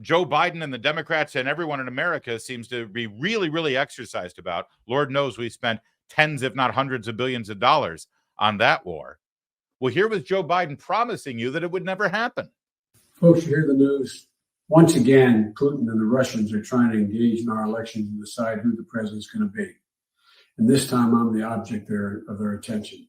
Joe Biden and the Democrats and everyone in America seems to be really, really exercised about. Lord knows we spent tens, if not hundreds of billions of dollars on that war. Well, here was Joe Biden promising you that it would never happen. Folks, you hear the news. Once again, Putin and the Russians are trying to engage in our elections and decide who the president's going to be. And this time I'm the object of their attention.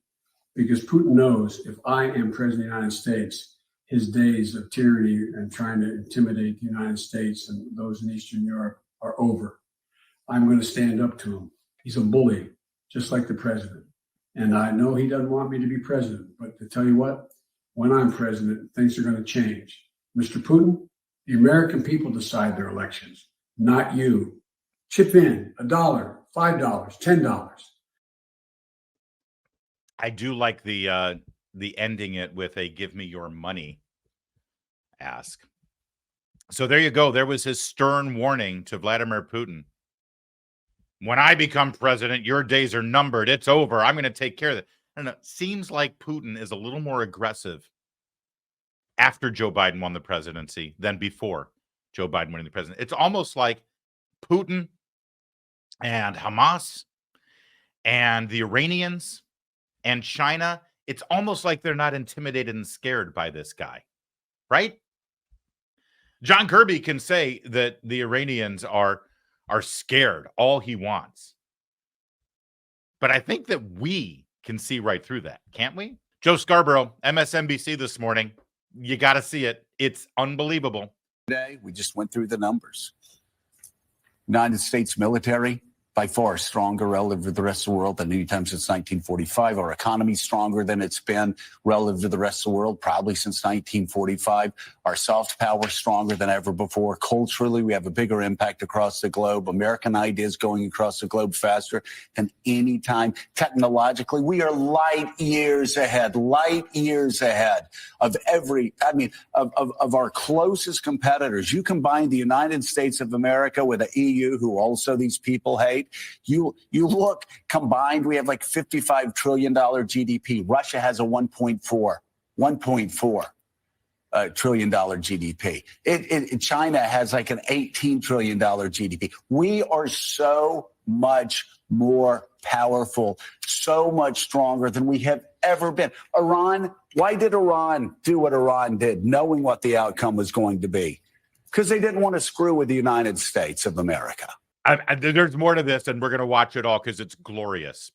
Because Putin knows if I am president of the United States, his days of tyranny and trying to intimidate the United States and those in Eastern Europe are over. I'm going to stand up to him. He's a bully, just like the president. And I know he doesn't want me to be president, but to tell you what, when I'm president, things are going to change. Mr. Putin, the American people decide their elections, not you. Chip in $1, $5, $10. I do like the ending it with a "give me your money" ask. So there you go. There was his stern warning to Vladimir Putin. When I become president, your days are numbered. It's over. I'm going to take care of it. And it seems like Putin is a little more aggressive after Joe Biden won the presidency than before Joe Biden winning the presidency. It's almost like Putin and Hamas and the Iranians and China, it's almost like they're not intimidated and scared by this guy, right? John Kirby can say that the Iranians are scared all he wants. But I think that we can see right through that, can't we? Joe Scarborough, MSNBC this morning. You got to see it. It's unbelievable. Today, we just went through the numbers. United States military, by far stronger relative to the rest of the world than any time since 1945. Our economy stronger than it's been relative to the rest of the world, probably since 1945. Our soft power stronger than ever before. Culturally, we have a bigger impact across the globe. American ideas going across the globe faster than any time. Technologically, we are light years ahead of every, of our closest competitors. You combine the United States of America with the EU, who also these people hate. You look combined, we have like $55 trillion GDP. Russia has a $1.4 trillion GDP. China has like an $18 trillion GDP. We are so much more powerful, so much stronger than we have ever been. Iran, why did Iran do what Iran did, knowing what the outcome was going to be? Because they didn't want to screw with the United States of America. There's more to this, and we're going to watch it all because it's glorious.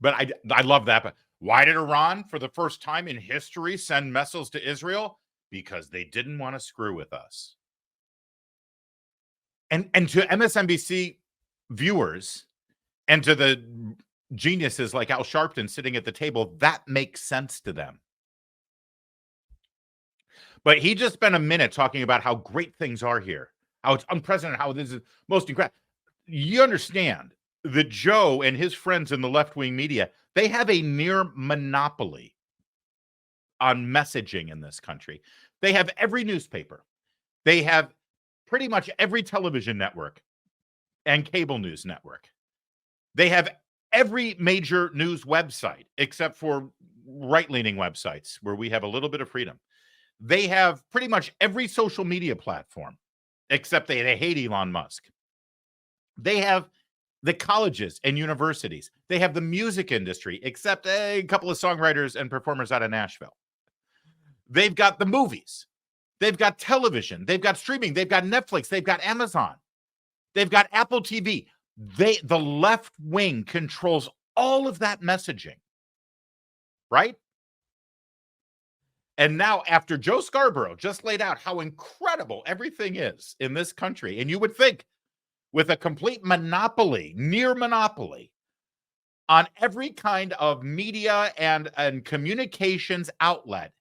But I love that. But why did Iran, for the first time in history, send missiles to Israel? Because they didn't want to screw with us. And to MSNBC viewers and to the geniuses like Al Sharpton sitting at the table, that makes sense to them. But he just spent a minute talking about how great things are here, how it's unprecedented, how this is most incredible. You understand that Joe and his friends in the left-wing media, they have a near monopoly on messaging in this country. They have every newspaper. They have pretty much every television network and cable news network. They have every major news website, except for right-leaning websites where we have a little bit of freedom. They have pretty much every social media platform, except they hate Elon Musk. They have the colleges and universities. They have the music industry, except a couple of songwriters and performers out of Nashville. They've got the movies. They've got television. They've got streaming. They've got Netflix. They've got Amazon. They've got Apple TV. The left wing controls all of that messaging, right? And now, after Joe Scarborough just laid out how incredible everything is in this country, and you would think with a complete monopoly, near monopoly, on every kind of media and communications outlet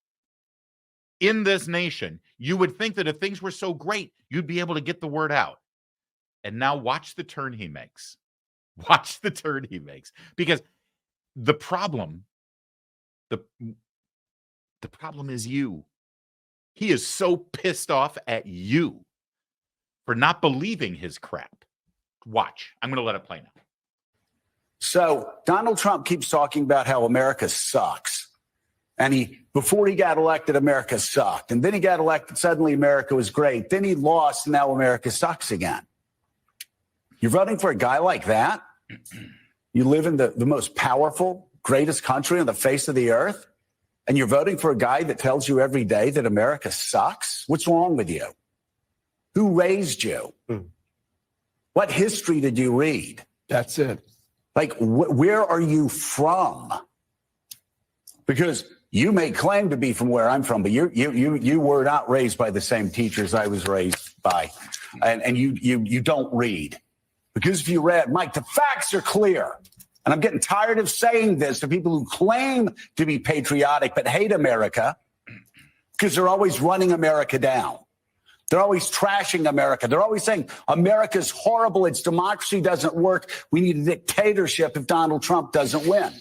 in this nation, you would think that if things were so great, you'd be able to get the word out. And now watch the turn he makes. Watch the turn he makes. Because the problem is you. He is so pissed off at you for not believing his crap. Watch. I'm going to let it play now. So Donald Trump keeps talking about how America sucks. And before he got elected, America sucked. And then he got elected, suddenly America was great. Then he lost, and now America sucks again. You're voting for a guy like that? You live in the most powerful, greatest country on the face of the earth, and you're voting for a guy that tells you every day that America sucks? What's wrong with you? Who raised you? What history did you read? That's it. Like, where are you from? Because you may claim to be from where I'm from, but you were not raised by the same teachers I was raised by, and you don't read. Because if you read, Mike, the facts are clear. And I'm getting tired of saying this to people who claim to be patriotic but hate America, because they're always running America down. They're always trashing America. They're always saying America's horrible. Its democracy doesn't work. We need a dictatorship if Donald Trump doesn't win.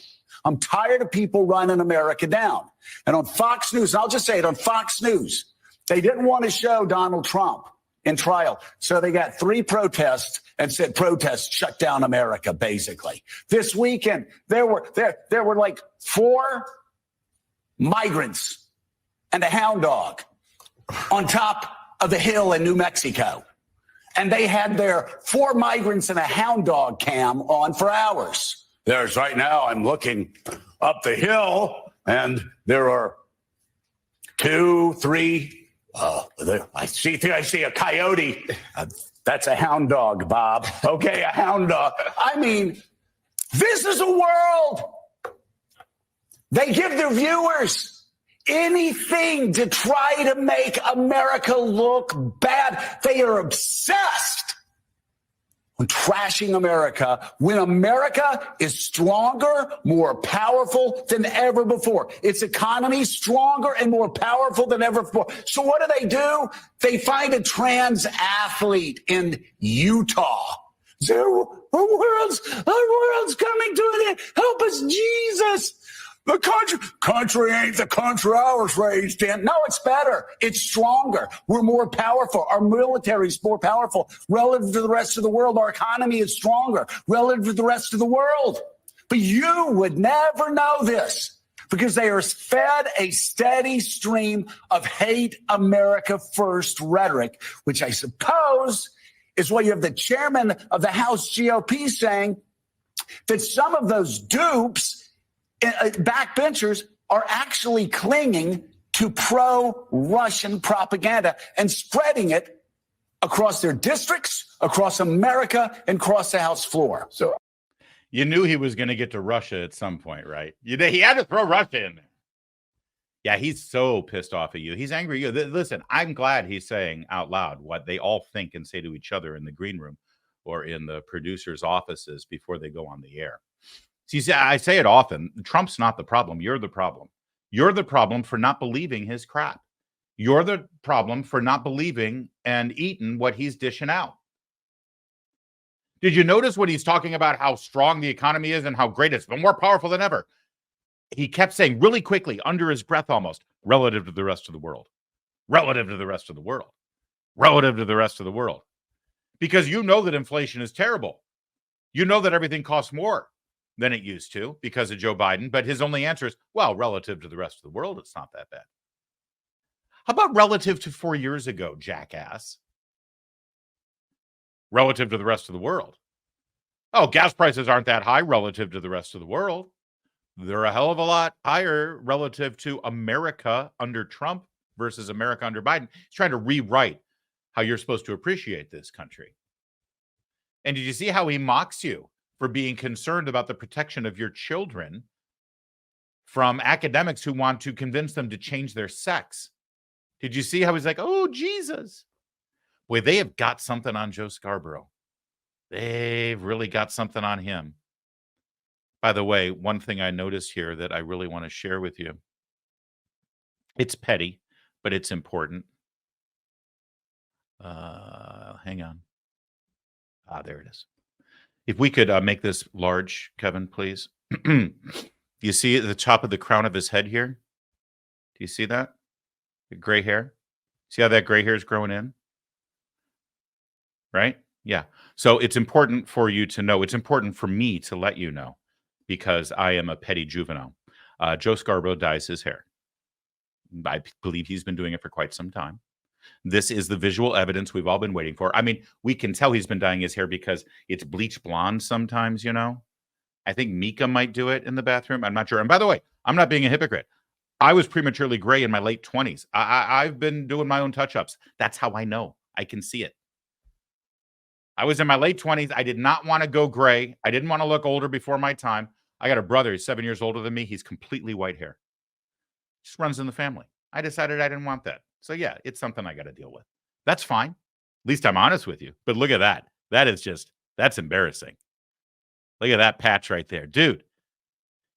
I'm tired of people running America down. And on Fox News, I'll just say it, on Fox News, they didn't want to show Donald Trump in trial. So they got 3 protests and said protests shut down America, basically. This weekend, there were like 4 migrants and a hound dog on top of the hill in New Mexico. And they had their 4 migrants and a hound dog cam on for hours. There's right now, I'm looking up the hill, and there are 2, 3. I see a coyote. That's a hound dog, Bob. Okay, a hound dog. I mean, this is a world. They give their viewers anything to try to make America look bad. They are obsessed on trashing America when America is stronger, more powerful than ever before. Its economy stronger and more powerful than ever before. So what do? They find a trans athlete in Utah. Our world's coming to an end. Help us, Jesus. The country ain't the country I was raised in. No, it's better. It's stronger. We're more powerful. Our military's more powerful relative to the rest of the world. Our economy is stronger relative to the rest of the world. But you would never know this because they are fed a steady stream of hate America first rhetoric, which I suppose is what you have the chairman of the House GOP saying that some of those dupes, backbenchers, are actually clinging to pro-Russian propaganda and spreading it across their districts, across America, and across the House floor. So you knew he was going to get to Russia at some point, right? He had to throw Russia in there. Yeah, he's so pissed off at you. He's angry at you. Listen, I'm glad he's saying out loud what they all think and say to each other in the green room or in the producers' offices before they go on the air. See, I say it often. Trump's not the problem. You're the problem. You're the problem for not believing his crap. You're the problem for not believing and eating what he's dishing out. Did you notice when he's talking about how strong the economy is and how great it's been, more powerful than ever? He kept saying really quickly, under his breath almost, relative to the rest of the world, relative to the rest of the world, relative to the rest of the world. Because you know that inflation is terrible. You know that everything costs more than it used to because of Joe Biden. But his only answer is, well, relative to the rest of the world, it's not that bad. How about relative to 4 years ago, jackass? Relative to the rest of the world. Oh, gas prices aren't that high relative to the rest of the world. they're a hell of a lot higher relative to America under Trump versus America under Biden. He's trying to rewrite how you're supposed to appreciate this country. And did you see how he mocks you for being concerned about the protection of your children from academics who want to convince them to change their sex? Did you see how he's like, oh, Jesus? Boy, they have got something on Joe Scarborough. They've really got something on him. By the way, one thing I noticed here that I really want to share with you. It's petty, but it's important. Hang on. There it is. If we could make this large, Kevin, please. You see at the top of the crown of his head here? Do you see that? The gray hair? See how that gray hair is growing in? Right? Yeah. So it's important for you to know. It's important for me to let you know because I am a petty juvenile. Joe Scarborough dyes his hair. I believe he's been doing it for quite some time. This is the visual evidence we've all been waiting for. I mean, we can tell he's been dyeing his hair because it's bleach blonde sometimes, you know. I think Mika might do it in the bathroom. I'm not sure. And by the way, I'm not being a hypocrite. I was prematurely gray in my late 20s. I've been doing my own touch-ups. That's how I know. I can see it. I was in my late 20s. I did not want to go gray. I didn't want to look older before my time. I got a brother. He's 7 years older than me. He's completely white hair. Just runs in the family. I decided I didn't want that. So yeah, it's something I got to deal with. That's fine. At least I'm honest with you. But look at that. That is just, that's embarrassing. Look at that patch right there. Dude.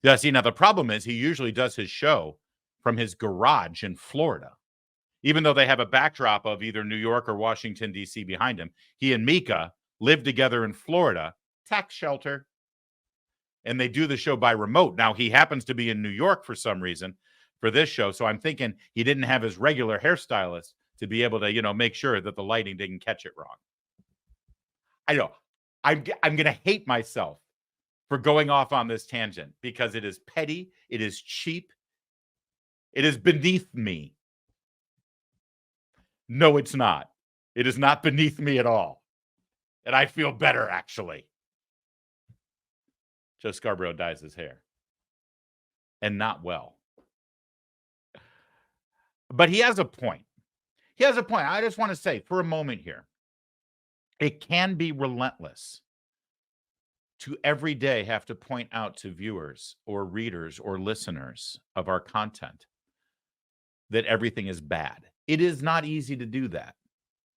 Yeah, see, now the problem is he usually does his show from his garage in Florida. Even though they have a backdrop of either New York or Washington, D.C. behind him, he and Mika live together in Florida, tax shelter, and they do the show by remote. Now, he happens to be in New York for some reason for this show, so I'm thinking he didn't have his regular hairstylist to be able to, you know, make sure that the lighting didn't catch it wrong. I know. I'm going to hate myself for going off on this tangent because it is petty, it is cheap, it is beneath me. No, it's not. It is not beneath me at all. And I feel better, actually. Joe Scarborough dyes his hair. And not well. But he has a point. He has a point. I just want to say for a moment here, it can be relentless to every day have to point out to viewers or readers or listeners of our content that everything is bad. It is not easy to do that.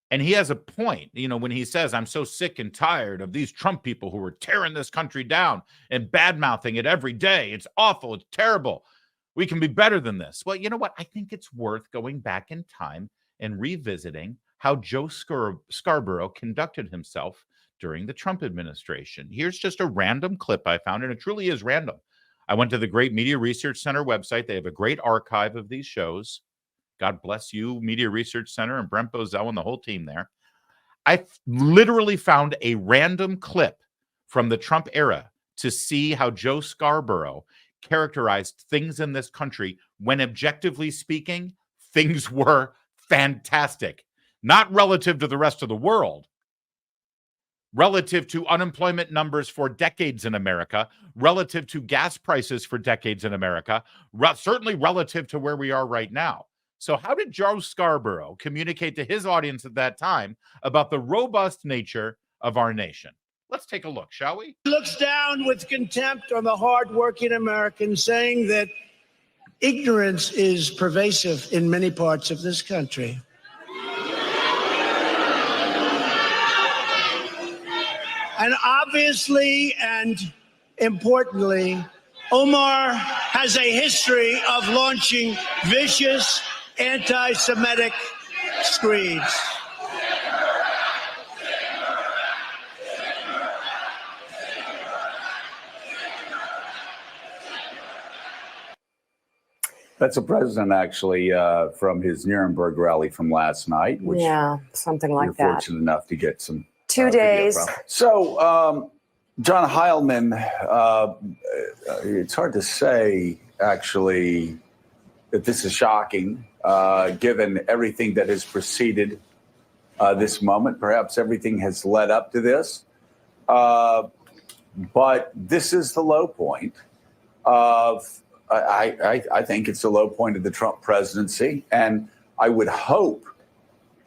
And he has a point, you know, when he says, I'm so sick and tired of these Trump people who are tearing this country down and bad-mouthing it every day. It's awful. It's terrible. We can be better than this. Well, you know what? I think it's worth going back in time and revisiting how Joe Scarborough conducted himself during the Trump administration. Here's just a random clip I found, and it truly is random. I went to the Great Media Research Center website. They have a great archive of these shows. God bless you, Media Research Center, and Brent Bozell and the whole team there. I literally found a random clip from the Trump era to see how Joe Scarborough characterized things in this country when, objectively speaking, things were fantastic. Not relative to the rest of the world, relative to unemployment numbers for decades in America, relative to gas prices for decades in America, certainly relative to where we are right now. So how did Joe Scarborough communicate to his audience at that time about the robust nature of our nation? Let's take a look, shall we? He looks down with contempt on the hardworking Americans, saying that ignorance is pervasive in many parts of this country. And obviously and importantly, Omar has a history of launching vicious anti-Semitic screeds. That's a president, actually, from his Nuremberg rally from last night. Which yeah, something like you're that. Fortunate enough to get some 2 days. So, John Heilman, it's hard to say, actually, that this is shocking, given everything that has preceded this moment. Perhaps everything has led up to this. But this is the low point. I think it's a low point of the Trump presidency. And I would hope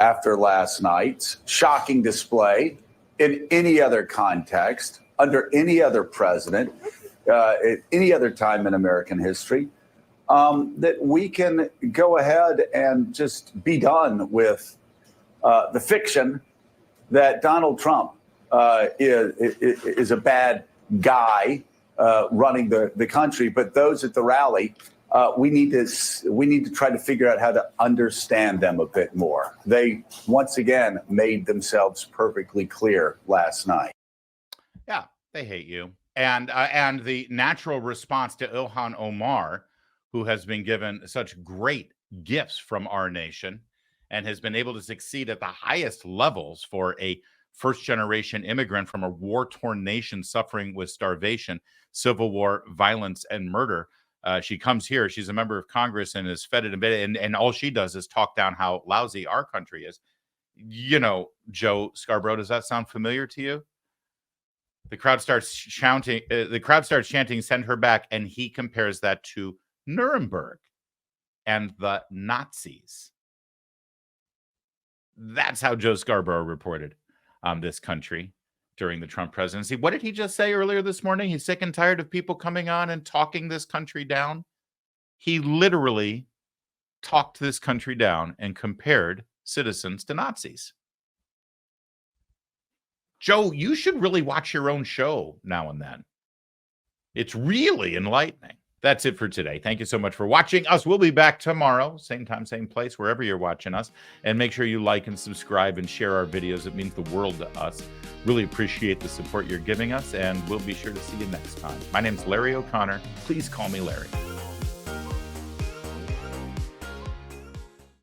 after last night's shocking display in any other context, under any other president, at any other time in American history, that we can go ahead and just be done with the fiction that Donald Trump is a bad guy running the country. But those at the rally, we need to try to figure out how to understand them a bit more. They once again made themselves perfectly clear last night. Yeah, they hate you. And the natural response to Ilhan Omar, who has been given such great gifts from our nation and has been able to succeed at the highest levels for a first-generation immigrant from a war-torn nation suffering with starvation, civil war, violence, and murder. She comes here. She's a member of Congress and is feted and bedded, and all she does is talk down how lousy our country is. You know, Joe Scarborough, does that sound familiar to you? The crowd starts shouting. "Send her back," and he compares that to Nuremberg and the Nazis. That's how Joe Scarborough reported on this country during the Trump presidency. What did he just say earlier this morning? He's sick and tired of people coming on and talking this country down. He literally talked this country down and compared citizens to Nazis. Joe, you should really watch your own show now and then. It's really enlightening. That's it for today. Thank you so much for watching us. We'll be back tomorrow, same time, same place, wherever you're watching us. And make sure you like and subscribe and share our videos. It means the world to us. Really appreciate the support you're giving us, and we'll be sure to see you next time. My name's Larry O'Connor. Please call me Larry.